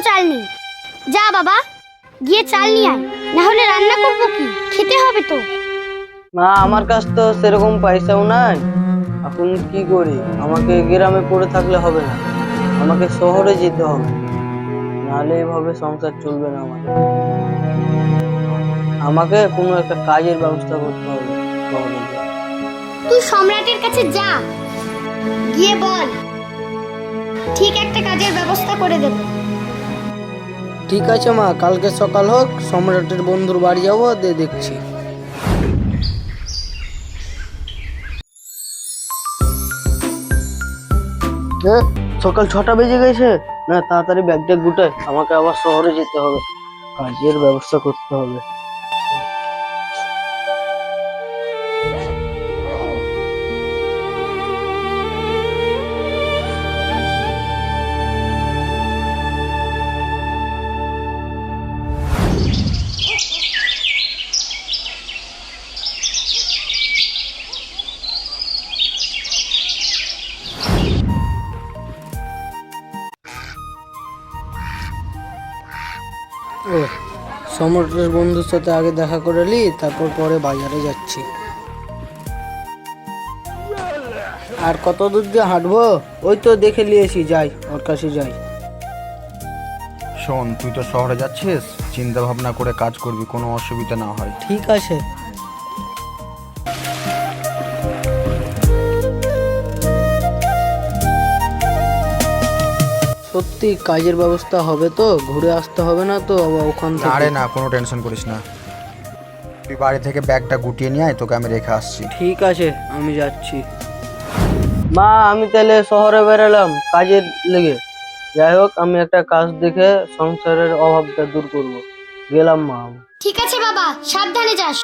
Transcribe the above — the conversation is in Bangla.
চাল নেই। যা বাবা, গিয়ে চাল নিয়ে আয়, না হলে রান্না করবো কি? খেতে হবে তো। মা, আমার কাছ তো সেরকম পয়সাও নাই। এখন কি করি? আমাকে গ্রামে পড়ে থাকলে হবে না, আমাকে শহরে যেতে হবে, নাহলে এভাবে সংসার চলবে না আমাদের। আমাকে কোনো একটা কাজের ব্যবস্থা করতে হবে শহরে গিয়ে। তুই সম্রাটের কাছে যা, গিয়ে বল ঠিক একটা কাজের ব্যবস্থা করে দেবো। ঠিক আছে মা, কালকে সকাল হোক, সম্রাটের বন্ধুর বাড়ি যাবো, দেখছি। সকাল 6টা বেজে গেছে। না, তাড়াতাড়ি ব্যাগটা গুটাই, আমাকে আবার শহরে যেতে হবে, কাজের ব্যবস্থা করতে হবে। ও, সম্রাটের বন্ধুর সাথে আগে দেখা করে নি, তারপর পরে বাজারে যাচ্ছি। আর কত দূর যে হাঁটবো? ওই তো দেখে নিয়েছি, যাই ওর কাছে যাই। শোন, তুই তো শহরে যাচ্ছিস, চিন্তা ভাবনা করে কাজ করবি, কোনো অসুবিধা না হয়। ঠিক আছে। সত্যি কাজের ব্যবস্থা হবে তো? ঘুরে আসতে হবে না তো আবার ওখান না থেকে? রে না, কোনো টেনশন করিস না। তুই বাড়ি থেকে ব্যাগটা গুটিয়ে নিয়ে আয়, তোকে আমি রেখে আসছি। ঠিক আছে, আমি যাচ্ছি। মা, আমি তাহলে শহরে বেরোলাম কাজের লেগে। যাই হোক, আমি একটা কাজ দেখে সংসারের অভাবটা দূর করব। গেলাম মা। ঠিক আছে বাবা, সাবধানে যাস।